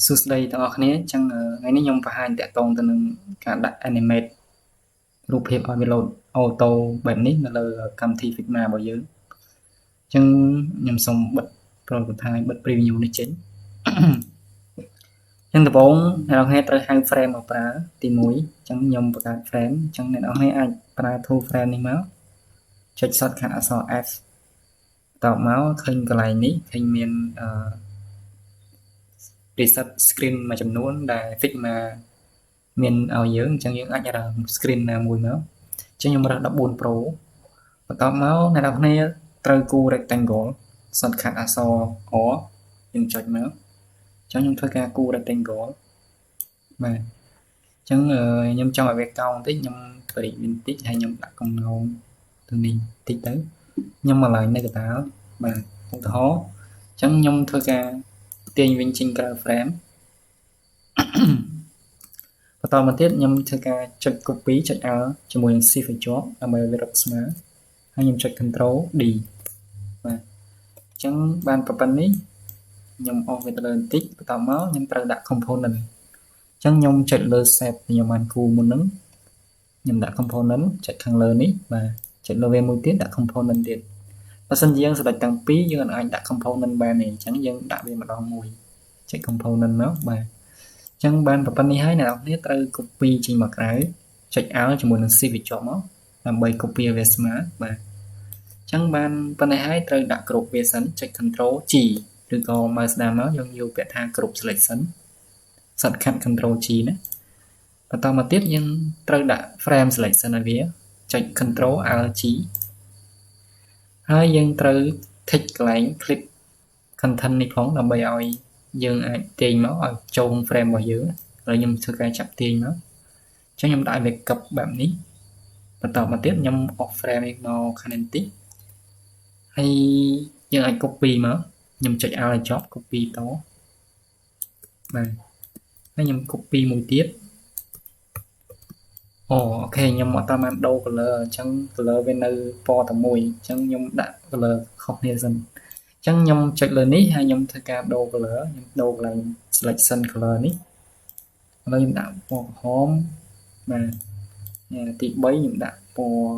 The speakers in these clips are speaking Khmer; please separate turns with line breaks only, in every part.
សួស្តីទាំងអស់គ្នាចឹងថ្ងៃនេះខ្ញុំបង្ហាញតាក់ទងទៅនឹងការដាក់ animate រូបភាពឲ្យវា load auto បែបនេះនៅលើកម្មវិធី Figma របស់យើងចឹងខ្ញុំសូមបិទ prototype បិទ preview នេះចេញចឹងដំបូងអ្នកនរគ្នាត្រូវហៅ frame មកប្រើទី1ចឹងខ្ញុំបង្កើត frame ចឹងអ្នកនរគ្នាអាចប្រើ tool frame នេះមកចុច shortcut អក្សរ F តបមកឃើញកន្លែងនេះឃើញមានpreset screen មួយចំនួនដែល Figma មានឲ្យយើងអញ្ចឹងយើងអាចរើស screen ណាមួយមកអញ្ចឹងខ្ញុំរើស14 Pro បន្ទាប់មកអ្នកនរគ្នាត្រូវគូរ rectangle shortcut អក្សរ O យើងចុចមកអញ្ចឹងខ្ញុំធ្វើការគូរ rectangle បាទអញ្ចឹងខ្ញុំចង់ឲ្យវាកោងបន្តិចខ្ញុំធ្វើរីកវាបន្តិចហើយខ្ញុំដាក់កំណោងទៅនេះបន្តិចទៅខ្ញុំមកឡើងនៅកណ្ដាលបាទឧទាហរណ៍អញ្ចឹងខ្ញុំធ្វើការទាញវិញចេញក្រៅ frame បន្តមកទៀតខ្ញុំធ្វើការចុច copy ចុច Alt ជាមួយនឹង Shift ឲ្យជាប់ដើម្បីវារត់ស្មើហើយខ្ញុំចុច Control D បាទអញ្ចឹងបានប៉ុណ្្នេះខ្ញុំអស់វាទៅលើបន្តិចបន្តមកខ្ញុំត្រូវដាក់ component អញ្ចឹងខ្ញុំចុចលើ set ខ្ញុំបានគូមុនហ្នឹងខ្ញុំដាក់ component ចុចខាងលើនេះបាទចុចលើវាមួយទៀតដាក់ component ទៀតបើសិនជាយើងសេលេចទាំងពីរយើងអាចដាក់ component បានទេអញ្ចឹងយើងដាក់វាម្ដងមួយចុច component មកបាទអញ្ចឹងបានប៉ុណ្្នេះហើយអ្នកនរគ្នាត្រូវ copy ចេញមកក្រៅចុច Alt ជាមួយនឹង Shift វាជាប់មកដើម្បី copy ឲ្យវាស្មើបាទអញ្ចឹងបានប៉ុណ្្នេះហើយត្រូវដាក់គ្រប់វាសិនចុច Control G ឬក៏ mouse ស្ដាំមកយើងយកពាក្យថាគ្រប់ selection shortcut Control G ណាបន្តមកទៀតយើងត្រូវដាក់ frame selection ឲ្យវាចុច Control Alt G ហើយយើងត្រូវ tick កន្លែង clip content នេះផងដើម្បីឲ្យយើងអាចទាញមកឲ្យចូលក្នុង frame របស់យើងហើយខ្ញុំធ្វើការចាប់ទាញមកអញ្ចឹងខ្ញុំដាក់វាកឹបបែបនេះបន្តមកទៀតខ្ញុំ off frame នេះមកខាងនេះបន្តិចហើយយើងអាច copy មកខ្ញុំចុច Alt ឲ្យជាប់ copy តបាទហើយខ្ញុំ copy មួយទៀតអូខេខ្ញុំអត់តាមបានដូរ color អញ្ចឹង color វានៅពណ៌តែមួយអញ្ចឹងខ្ញុំដាក់ color ខុសគ្នាសិនអញ្ចឹងខ្ញុំចុចលើនេះហើយខ្ញុំធ្វើការដូរ color ខ្ញុំដូរកន្លែង selection color នេះឥឡូវខ្ញុំដាក់ពណ៌ក្រហមបាទទី3ខ្ញុំដាក់ពណ៌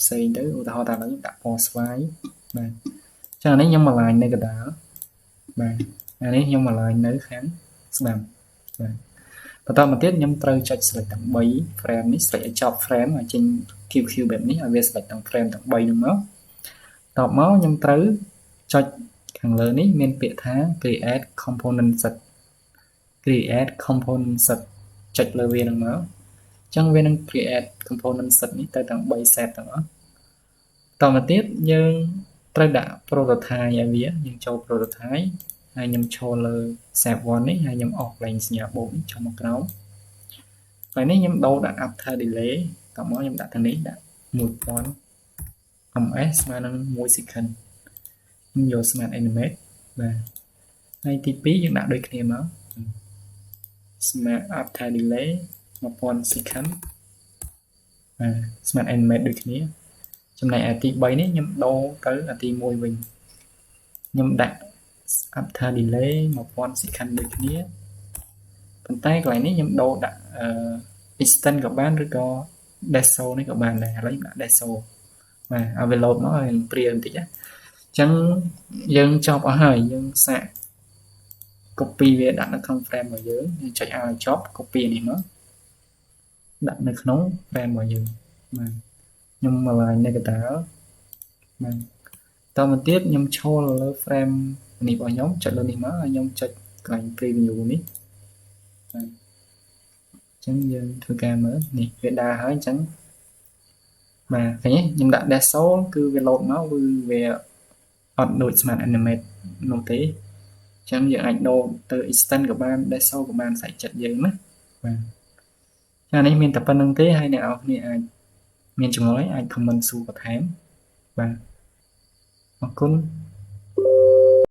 ផ្សេងទៅឧទាហរណ៍តែឥឡូវខ្ញុំដាក់ពណ៌ស្វាយបាទអញ្ចឹងអានេះខ្ញុំ align នៅកណ្ដាលបាទអានេះខ្ញុំ align នៅខាងស្ដាំបាទបន្តមកទៀតខ្ញុំត្រូវចុច select ទាំង3 frame នេះ select ឲ្យចប់ frame ឲ្យចេញ QQ បែបនេះឲ្យវា select ទាំង frame ទាំង3នោះមកតបមកខ្ញុំត្រូវចុចខាងលើនេះមានពាក្យថា create component set create component set ចុចលើវានឹងមកអញ្ចឹងវានឹង create component set នេះទៅទាំង3 set ទាំងអស់តមកទៀតយើងត្រូវដាក់ prototype ឲ្យវាយើងចូល prototype ហើយខ្ញុំឈរលើ save one នេះហើយខ្ញុំអស់កន្លែងសញ្ញាបូកនេះចុះមកក្រោមហើយនេះខ្ញុំដូរដាក់ after delay តមកខ្ញុំដាក់ទៅនេះដាក់1000 ms ស្មើនឹង1 second ខ្ញុំយក smart animate បាទហើយទី2យើងដាក់ដូចគ្នាមក smart after delay 1000 second បាទ smart animate ដូចគ្នាចំណែកអាទី3នេះខ្ញុំដូរទៅអាទី1វិញខ្ញុំដាក់ after delay 1000 second ដូចគ្នាប៉ុន្តែកន្លែងនេះខ្ញុំដូរដាក់extend ក៏បានឬក៏ deso នេះក៏បានដែរឥឡូវខ្ញុំដាក់ deso បាទឲ្យវា load មកឲ្យព្រាលបន្តិចណាអញ្ចឹងយើងចប់អស់ហើយយើងសាក copy វាដាក់នៅក្នុង frame របស់យើងចុចឲ្យចប់ copy នេះមកដាក់នៅក្នុង frame របស់យើងបាទខ្ញុំមកឡើងនៅកណ្ដាលបាទតមកទៀតខ្ញុំឈរលើ frame នេះរបស់ខ្ញុំចុចលើនេះមកហើយខ្ញុំចុចកន្លែង preview នេះបាទអញ្ចឹងយើងធ្វើការមើលនេះវាដើរហើយអញ្ចឹងបាទឃើញទេខ្ញុំដាក់ deso គឺវា load មកគឺវាអត់ដូច smart animate នោះទេអញ្ចឹងយើងអាចដូរទៅ extend ក៏បាន deso ក៏បានស្អែកចិត្តយើងណាបាទចានេះមានតែប៉ុណ្្នឹងទេហើយអ្នកនរគ្នាអាចមានចម្ងល់អាច comment សួរបន្ថែមបាទអរគុណ